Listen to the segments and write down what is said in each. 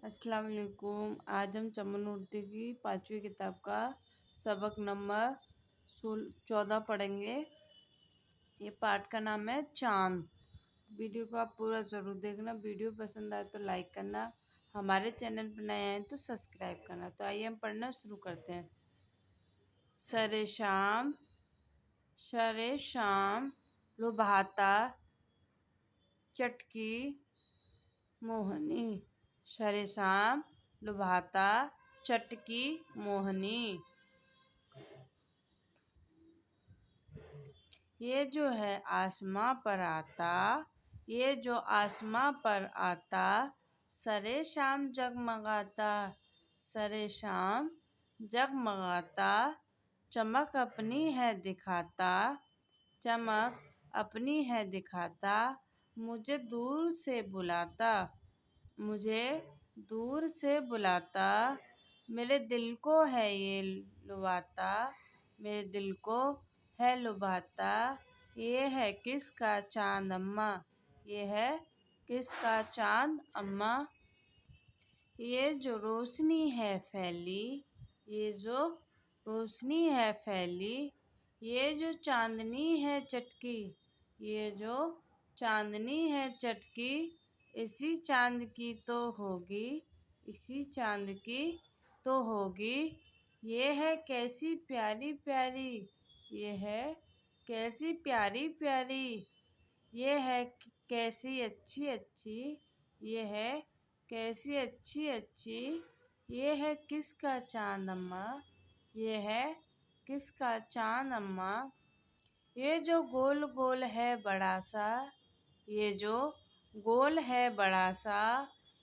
अस्सलाम वालेकुम। आज हम चमन उर्दू की 5वीं किताब का सबक नंबर 14 पढ़ेंगे। ये पाठ का नाम है चांद। वीडियो को आप पूरा ज़रूर देखना। वीडियो पसंद आए तो लाइक करना, हमारे चैनल पर नए आए तो सब्सक्राइब करना। तो आइए हम पढ़ना शुरू करते हैं। सरे शाम, शरे शाम लुभाता चटकी मोहनी। शरे शाम लुभाता चटकी मोहनी। ये जो है आसमां पर आता, ये जो आसमां पर आता, सरे शाम जगमगाता। सरे शाम जगमगाता, चमक अपनी है दिखाता। चमक अपनी है दिखाता, मुझे दूर से बुलाता। मुझे दूर से बुलाता, मेरे दिल को है ये लुभाता। मेरे दिल को है लुभाता। ये है किसका चांद अम्मा, ये है किसका चांद अम्मा। ये जो रोशनी है फैली, ये जो रोशनी है फैली, ये जो चांदनी है चटकी, ये जो चांदनी है चटकी, इसी चांद की तो होगी, इसी चांद की तो होगी। ये है कैसी प्यारी प्यारी, ये है कैसी प्यारी प्यारी। ये है कैसी अच्छी अच्छी, ये है कैसी अच्छी अच्छी। ये है किसका चांद अम्मा, ये है किसका चांद अम्मा। ये जो गोल गोल है बड़ा सा, ये जो गोल है बड़ा सा,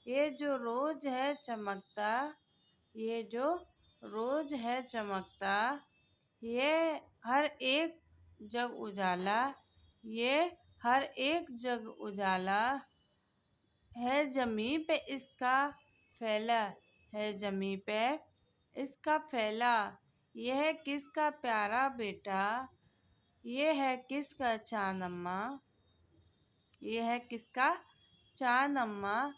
ये जो रोज है चमकता, ये जो रोज है चमकता। ये हर एक जग उजाला, ये हर एक जग उजाला। है जमी पे इसका फैला, है जमी पे इसका फैला। यह है किसका प्यारा बेटा, ये है किसका चांद अम्मा, ये है किसका चांद अम्मा।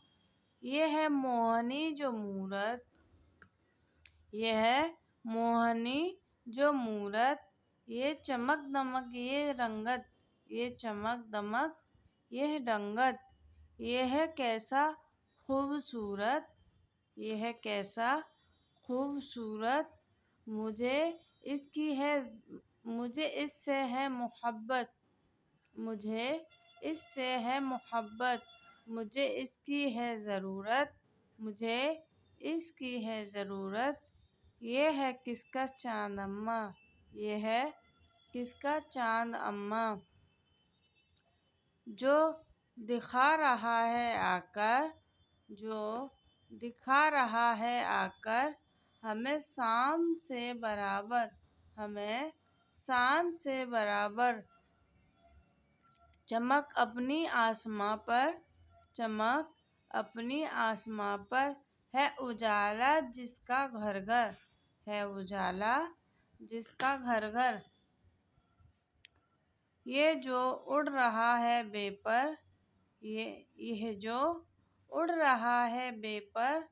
ये है मोहनी जो मूरत, ये है मोहनी जो मूरत। ये चमक दमक ये रंगत, ये चमक दमक ये रंगत। ये है कैसा खूबसूरत, ये है कैसा खूबसूरत। मुझे इसकी है, मुझे इससे है मोहब्बत, मुझे इससे है मोहब्बत। मुझे इसकी है ज़रूरत, मुझे इसकी है ज़रूरत। ये है किसका चांद अम्मा, ये है किसका चांद अम्मा। जो दिखा रहा है आकर, जो दिखा रहा है आकर, हमें शाम से बराबर, हमें शाम से बराबर। चमक अपनी आसमां पर, चमक अपनी आसमां पर। है उजाला जिसका घर घर, है उजाला जिसका घर घर। ये जो उड़ रहा है बेपर, यह जो उड़ रहा है बेपर,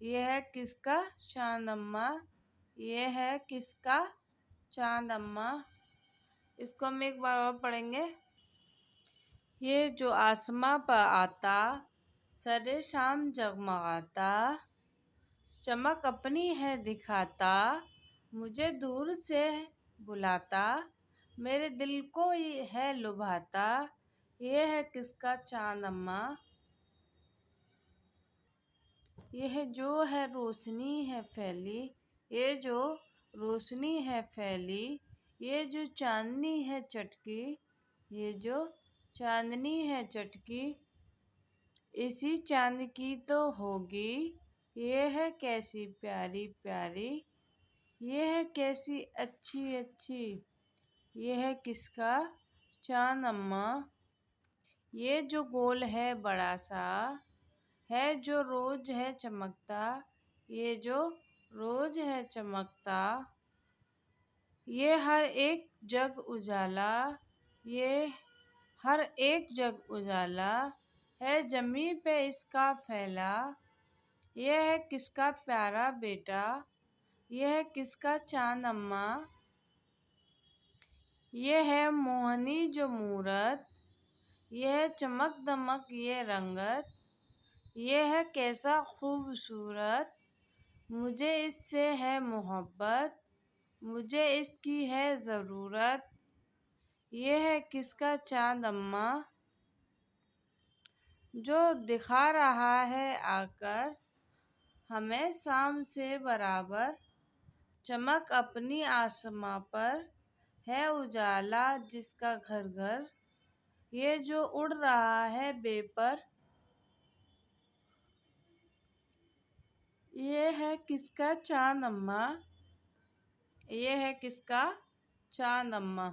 यह है किसका चांद अम्मा, यह है किसका चांद अम्मा। इसको हम एक बार और पढ़ेंगे। ये जो आसमां पर आता, सरे शाम जगमगाता, चमक अपनी है दिखाता, मुझे दूर से बुलाता, मेरे दिल को ये है लुभाता। ये है किसका चांद अम्मा, यह जो है रोशनी है फैली, ये जो रोशनी है फैली, ये जो चांदनी है चटकी, ये जो चांदनी है चटकी, इसी चांद की तो होगी। ये है कैसी प्यारी प्यारी, ये है कैसी अच्छी अच्छी। ये है किसका चांद अम्मा। ये जो गोल है बड़ा सा, है जो रोज है चमकता, ये जो रोज है चमकता। ये हर एक जग उजाला, ये हर एक जग उजाला। है जमी पे इसका फैला, ये है किसका प्यारा बेटा, ये है किसका चांद अम्मा, ये है मोहनी जो मूरत, ये है चमक दमक ये रंगत, ये है कैसा खूबसूरत, मुझे इससे है मोहब्बत, मुझे इसकी है ज़रूरत। ये है किसका चांद अम्मा, जो दिखा रहा है आकर हमें शाम से बराबर, चमक अपनी आसमां पर है उजाला जिसका घर घर, ये जो उड़ रहा है बेपर, ये है किसका चांद अम्मा, ये है किसका चांद अम्मा।